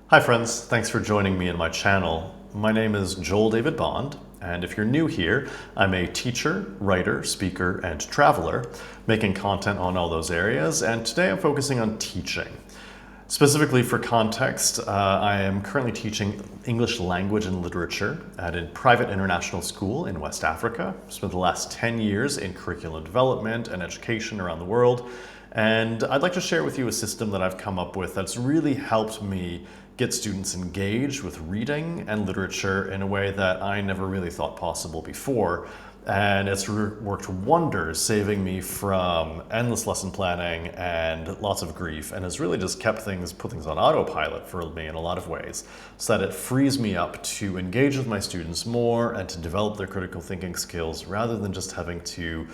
Hi friends, thanks for joining me in my channel. My name is Joel David Bond, and if you're new here, I'm a teacher, writer, speaker, and traveler, making content on all those areas, and today I'm focusing on teaching. Specifically for context, I am currently teaching English language and literature at a private international school in West Africa. I've spent the last 10 years in curriculum development and education around the world, and I'd like to share with you a system that I've come up with that's really helped me get students engaged with reading and literature in a way that I never really thought possible before. And it's worked wonders, saving me from endless lesson planning and lots of grief, and has really just put things on autopilot for me in a lot of ways, so that it frees me up to engage with my students more and to develop their critical thinking skills rather than just having to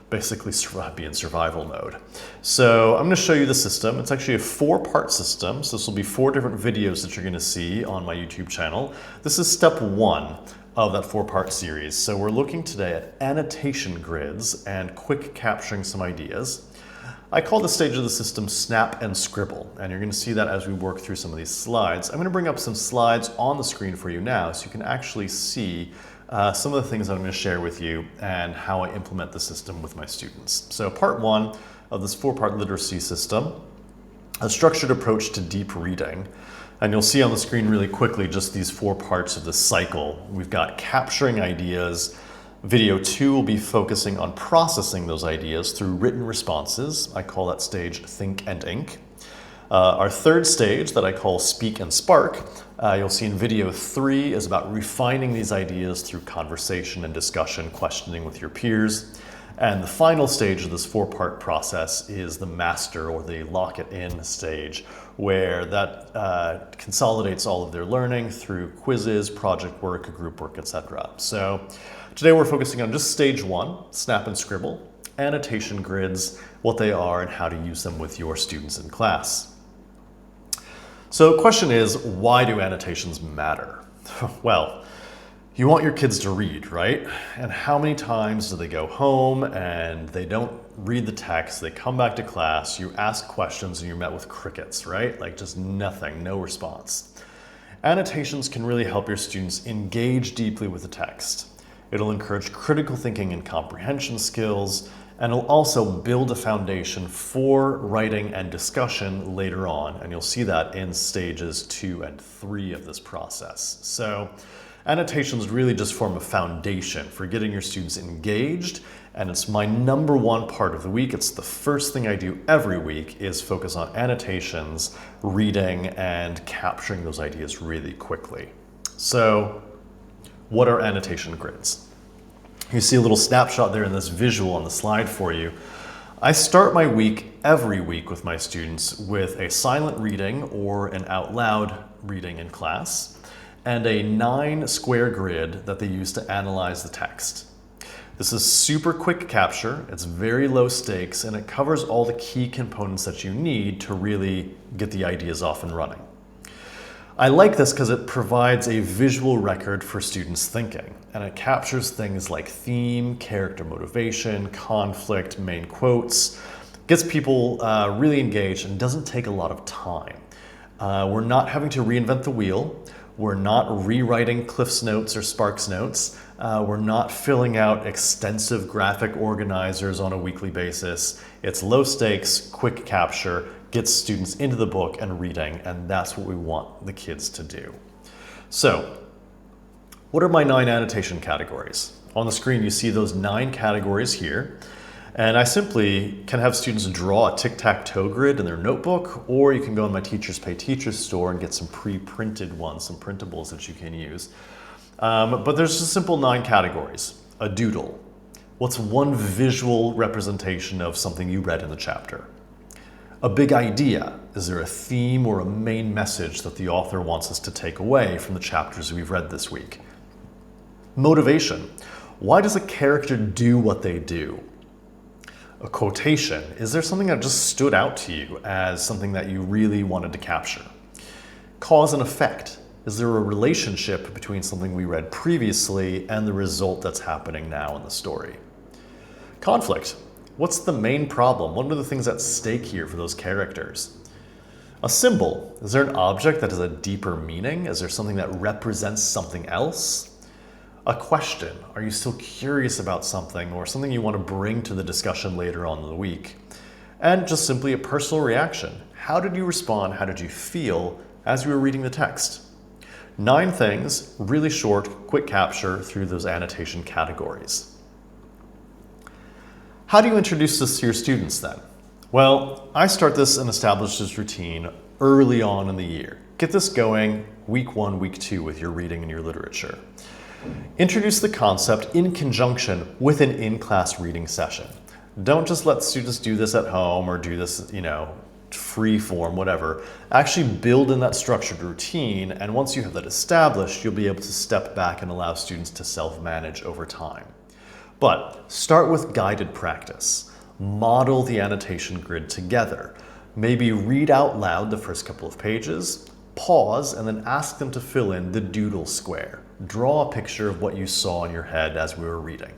basically be in survival mode. So I'm going to show you the system. It's actually a 4-part system. So this will be 4 different videos that you're going to see on my YouTube channel. This is step 1 of that 4-part series. So we're looking today at annotation grids and quick capturing some ideas. I call this stage of the system Snap and Scribble, and you're going to see that as we work through some of these slides. I'm going to bring up some slides on the screen for you now so you can actually see some of the things that I'm going to share with you and how I implement the system with my students. So part 1 of this 4-part literacy system, a structured approach to deep reading. And you'll see on the screen really quickly just these 4 parts of the cycle. We've got capturing ideas. Video 2 will be focusing on processing those ideas through written responses. I call that stage Think and Ink. Our 3rd stage that I call Speak and Spark, you'll see in video 3 is about refining these ideas through conversation and discussion, questioning with your peers. And the final stage of this 4-part process is the master, or the lock it in stage, where that consolidates all of their learning through quizzes, project work, group work, etc. So today we're focusing on just stage 1, Snap and Scribble, annotation grids, what they are and how to use them with your students in class. So the question is, why do annotations matter? Well, you want your kids to read, right? And how many times do they go home and they don't read the text, they come back to class, you ask questions and you're met with crickets, right? Like just nothing, no response. Annotations can really help your students engage deeply with the text. It'll encourage critical thinking and comprehension skills, and it'll also build a foundation for writing and discussion later on. And you'll see that in stages 2 and 3 of this process. So annotations really just form a foundation for getting your students engaged, and it's my number 1 part of the week. It's the first thing I do every week, is focus on annotations, reading, and capturing those ideas really quickly. So what are annotation grids? You see a little snapshot there in this visual on the slide for you. I start my week every week with my students with a silent reading or an out loud reading in class, and a 9-square grid that they use to analyze the text. This is super quick capture, it's very low stakes, and it covers all the key components that you need to really get the ideas off and running. I like this because it provides a visual record for students' thinking, and it captures things like theme, character motivation, conflict, main quotes, gets people really engaged, and doesn't take a lot of time. We're not having to reinvent the wheel. We're not rewriting Cliff's Notes or Spark's Notes. We're not filling out extensive graphic organizers on a weekly basis. It's low stakes, quick capture, gets students into the book and reading, and that's what we want the kids to do. So, what are my 9 annotation categories? On the screen you see those 9 categories here, and I simply can have students draw a tic-tac-toe grid in their notebook, or you can go in my Teachers Pay Teachers store and get some pre-printed ones, some printables that you can use. But there's just simple 9 categories. A doodle. What's one visual representation of something you read in the chapter? A big idea. Is there a theme or a main message that the author wants us to take away from the chapters we've read this week? Motivation. Why does a character do what they do? A quotation. Is there something that just stood out to you as something that you really wanted to capture? Cause and effect. Is there a relationship between something we read previously and the result that's happening now in the story? Conflict. What's the main problem? What are the things at stake here for those characters? A symbol, is there an object that has a deeper meaning? Is there something that represents something else? A question, are you still curious about something or something you want to bring to the discussion later on in the week? And just simply a personal reaction. How did you respond? How did you feel as you were reading the text? 9 things, really short, quick capture through those annotation categories. How do you introduce this to your students then? Well, I start this and establish this routine early on in the year. Get this going week 1, week 2 with your reading and your literature. Introduce the concept in conjunction with an in-class reading session. Don't just let students do this at home or do this, free form, whatever. Actually build in that structured routine, and once you have that established, you'll be able to step back and allow students to self-manage over time. But start with guided practice. Model the annotation grid together. Maybe read out loud the first couple of pages, pause, and then ask them to fill in the doodle square. Draw a picture of what you saw in your head as we were reading.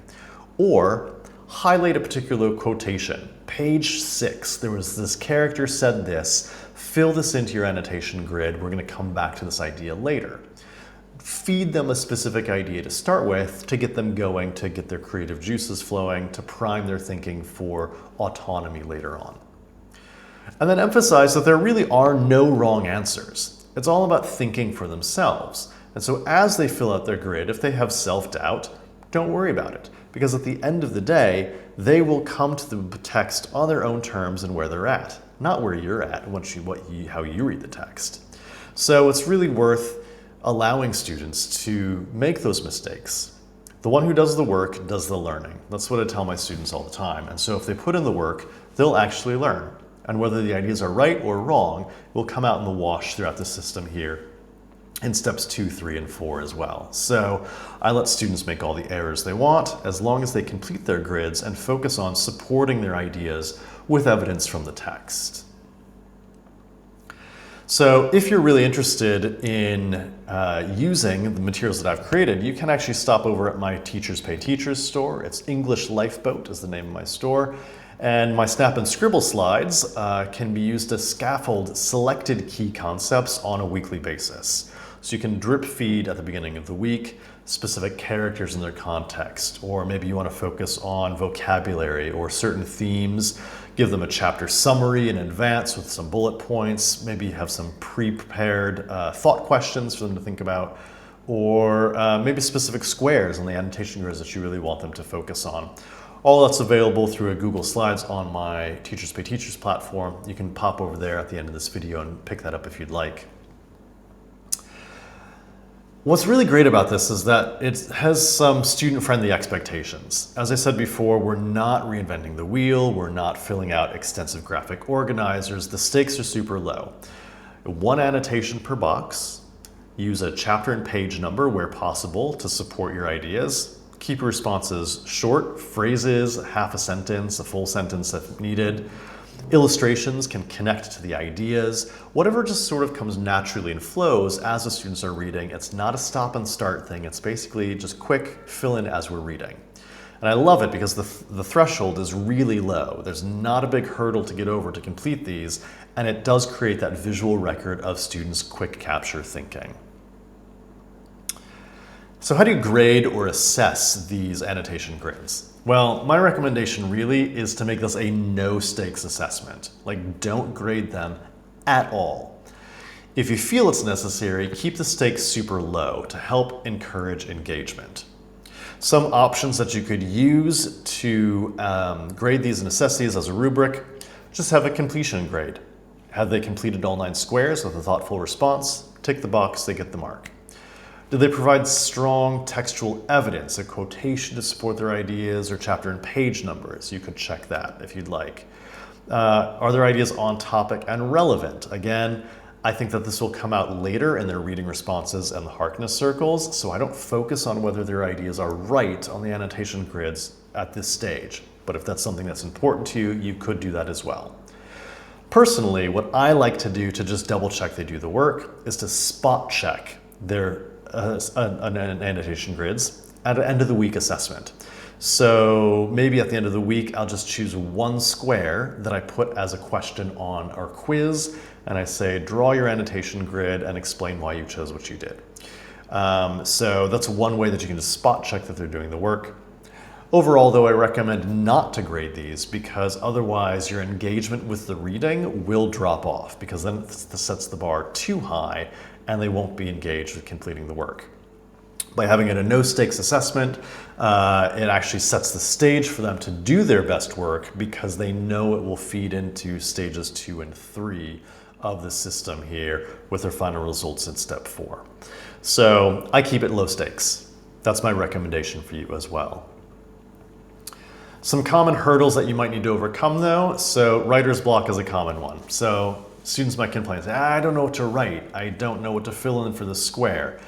Or highlight a particular quotation. Page 6, there was this character said this. Fill this into your annotation grid. We're going to come back to this idea later. Feed them a specific idea to start with to get them going, to get their creative juices flowing, to prime their thinking for autonomy later on. And then emphasize that there really are no wrong answers. It's all about thinking for themselves. And so as they fill out their grid, if they have self-doubt, don't worry about it. Because at the end of the day, they will come to the text on their own terms and where they're at, not where you're at, how you read the text. So it's really worth allowing students to make those mistakes. The one who does the work does the learning. That's what I tell my students all the time. And so if they put in the work, they'll actually learn. And whether the ideas are right or wrong will come out in the wash throughout the system here in steps 2, 3, and 4 as well. So I let students make all the errors they want as long as they complete their grids and focus on supporting their ideas with evidence from the text. So if you're really interested in using the materials that I've created, you can actually stop over at my Teachers Pay Teachers store. It's English Lifeboat is the name of my store. And my Snap and Scribble slides can be used to scaffold selected key concepts on a weekly basis. So you can drip feed at the beginning of the week specific characters in their context, or maybe you want to focus on vocabulary or certain themes, give them a chapter summary in advance with some bullet points, maybe you have some pre-prepared thought questions for them to think about, or maybe specific squares on the annotation grids that you really want them to focus on. All that's available through a Google Slides on my Teachers Pay Teachers platform. You can pop over there at the end of this video and pick that up if you'd like. What's really great about this is that it has some student-friendly expectations. As I said before, we're not reinventing the wheel, we're not filling out extensive graphic organizers, the stakes are super low. 1 annotation per box, use a chapter and page number where possible to support your ideas. Keep your responses short, phrases, half a sentence, a full sentence if needed. Illustrations can connect to the ideas. Whatever just sort of comes naturally and flows as the students are reading. It's not a stop and start thing. It's basically just quick fill in as we're reading. And I love it because the threshold is really low. There's not a big hurdle to get over to complete these, and it does create that visual record of students' quick capture thinking. So how do you grade or assess these annotation grids? Well, my recommendation really is to make this a no-stakes assessment. Like, don't grade them at all. If you feel it's necessary, keep the stakes super low to help encourage engagement. Some options that you could use to grade these and assess these as a rubric, just have a completion grade. Have they completed all 9 squares with a thoughtful response? Tick the box, they get the mark. Do they provide strong textual evidence, a quotation to support their ideas, or chapter and page numbers? You could check that if you'd like. Are their ideas on topic and relevant? Again, I think that this will come out later in their reading responses and the Harkness circles, so I don't focus on whether their ideas are right on the annotation grids at this stage. But if that's something that's important to you, you could do that as well. Personally, what I like to do to just double check they do the work is to spot check their annotation grids at an end of the week assessment. So maybe at the end of the week, I'll just choose 1 square that I put as a question on our quiz, and I say, draw your annotation grid and explain why you chose what you did. So that's one way that you can just spot check that they're doing the work. Overall, though, I recommend not to grade these because otherwise your engagement with the reading will drop off, because then it sets the bar too high and they won't be engaged with completing the work. By having it a no-stakes assessment, it actually sets the stage for them to do their best work because they know it will feed into stages 2 and 3 of the system here with their final results in step 4. So I keep it low stakes. That's my recommendation for you as well. Some common hurdles that you might need to overcome though. So writer's block is a common one. So students might complain, say, I don't know what to write. I don't know what to fill in for the square.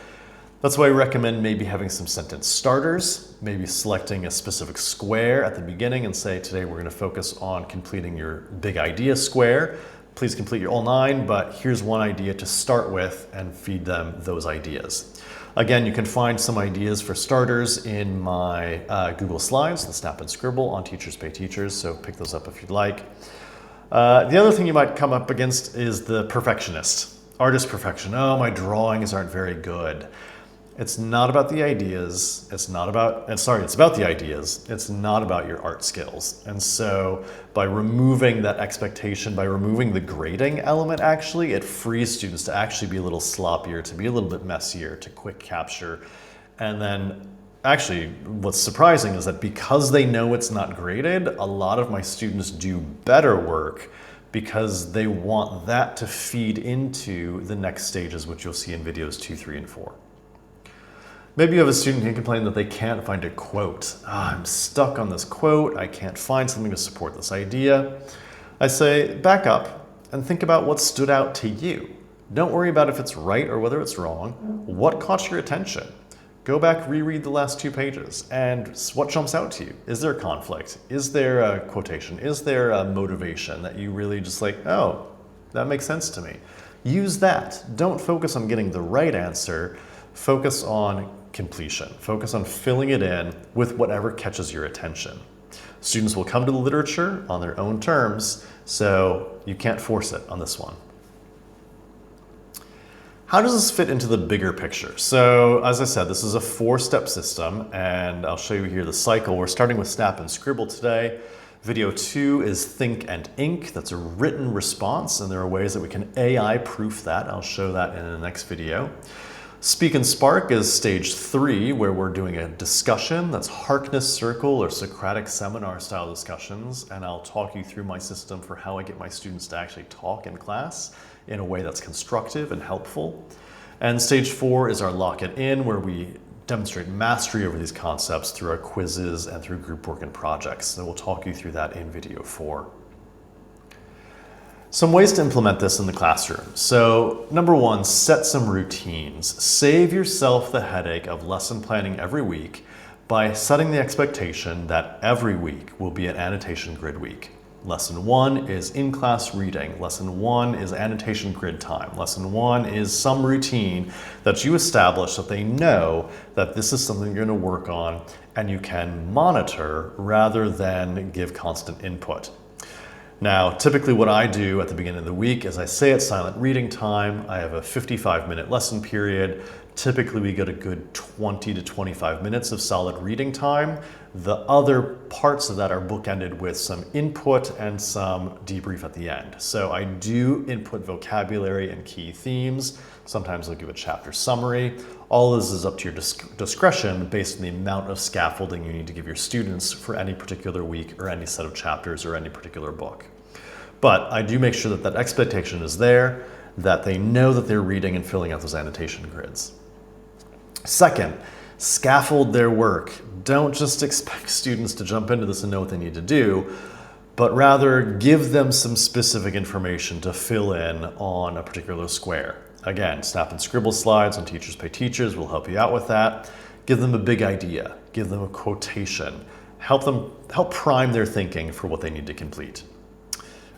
That's why I recommend maybe having some sentence starters, maybe selecting a specific square at the beginning and say, today we're going to focus on completing your big idea square. Please complete your all 9, but here's one idea to start with and feed them those ideas. Again, you can find some ideas for starters in my Google Slides, the Snap and Scribble on Teachers Pay Teachers, so pick those up if you'd like. The other thing you might come up against is the perfectionist. Artist perfection. Oh, my drawings aren't very good. It's not about the ideas. It's about the ideas. It's not about your art skills. And so by removing that expectation, by removing the grading element, actually, it frees students to actually be a little sloppier, to be a little bit messier, to quick capture. And then actually, what's surprising is that because they know it's not graded, a lot of my students do better work because they want that to feed into the next stages, which you'll see in videos 2, 3, and 4. Maybe you have a student who complains that they can't find a quote. I'm stuck on this quote. I can't find something to support this idea. I say, back up and think about what stood out to you. Don't worry about if it's right or whether it's wrong. What caught your attention? Go back, reread the last 2 pages, and what jumps out to you? Is there a conflict? Is there a quotation? Is there a motivation that you really just like, oh, that makes sense to me? Use that. Don't focus on getting the right answer. Focus on completion. Focus on filling it in with whatever catches your attention. Students will come to the literature on their own terms, so you can't force it on this one. How does this fit into the bigger picture? So as I said, this is a 4-step system, and I'll show you here the cycle. We're starting with Snap and Scribble today. Video 2 is Think and Ink. That's a written response, and there are ways that we can AI proof that. I'll show that in the next video. Speak and Spark is stage 3, where we're doing a discussion. That's Harkness Circle or Socratic seminar style discussions. And I'll talk you through my system for how I get my students to actually talk in class in a way that's constructive and helpful. And stage 4 is our Lock It In, where we demonstrate mastery over these concepts through our quizzes and through group work and projects. So we'll talk you through that in video 4. Some ways to implement this in the classroom. So number 1, set some routines. Save yourself the headache of lesson planning every week by setting the expectation that every week will be an annotation grid week. Lesson 1 is in-class reading. Lesson 1 is annotation grid time. Lesson 1 is some routine that you establish that they know that this is something you're going to work on and you can monitor rather than give constant input. Now, typically what I do at the beginning of the week is I say it's silent reading time. I have a 55-minute lesson period. Typically we get a good 20 to 25 minutes of solid reading time. The other parts of that are bookended with some input and some debrief at the end. So I do input vocabulary and key themes. Sometimes I'll give a chapter summary. All this is up to your discretion based on the amount of scaffolding you need to give your students for any particular week or any set of chapters or any particular book. But I do make sure that that expectation is there, that they know that they're reading and filling out those annotation grids. Second, scaffold their work. Don't just expect students to jump into this and know what they need to do, but rather give them some specific information to fill in on a particular square. Again, Snap and Scribble slides on Teachers Pay Teachers will help you out with that. Give them a big idea, give them a quotation, help prime their thinking for what they need to complete.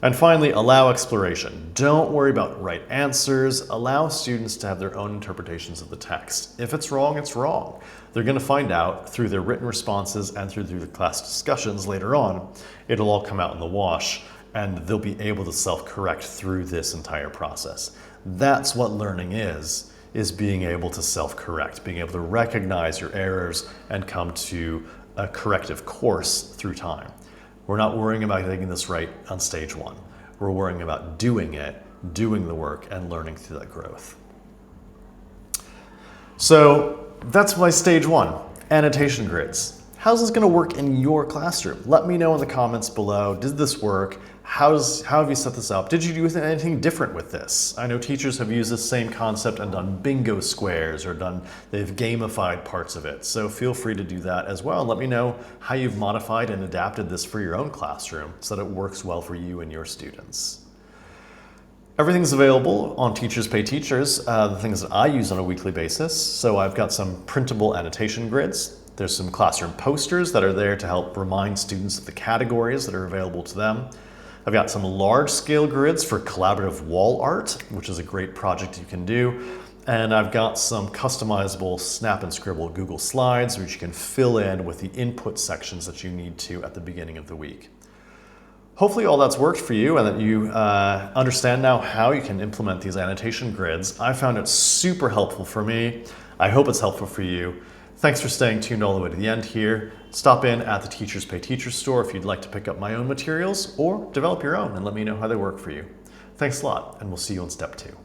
And finally, allow exploration. Don't worry about right answers. Allow students to have their own interpretations of the text. If it's wrong, it's wrong. They're going to find out through their written responses and through the class discussions later on. It'll all come out in the wash. and they'll be able to self-correct through this entire process. That's what learning is being able to self-correct, being able to recognize your errors and come to a corrective course through time. We're not worrying about getting this right on stage one. We're worrying about doing it, doing the work, and learning through that growth. So that's my stage one, annotation grids. How's this gonna work in your classroom? Let me know in the comments below. Did this work? How have you set this up? Did you do anything different with this? I know teachers have used this same concept and done bingo squares or they've gamified parts of it. So feel free to do that as well. Let me know how you've modified and adapted this for your own classroom so that it works well for you and your students. Everything's available on Teachers Pay Teachers, the things that I use on a weekly basis. So I've got some printable annotation grids. There's some classroom posters that are there to help remind students of the categories that are available to them. I've got some large scale grids for collaborative wall art, which is a great project you can do. And I've got some customizable Snap and Scribble Google Slides, which you can fill in with the input sections that you need to at the beginning of the week. Hopefully all that's worked for you and that you understand now how you can implement these annotation grids. I found it super helpful for me. I hope it's helpful for you. Thanks for staying tuned all the way to the end here. Stop in at the Teachers Pay Teachers store if you'd like to pick up my own materials or develop your own and let me know how they work for you. Thanks a lot, and we'll see you on step 2.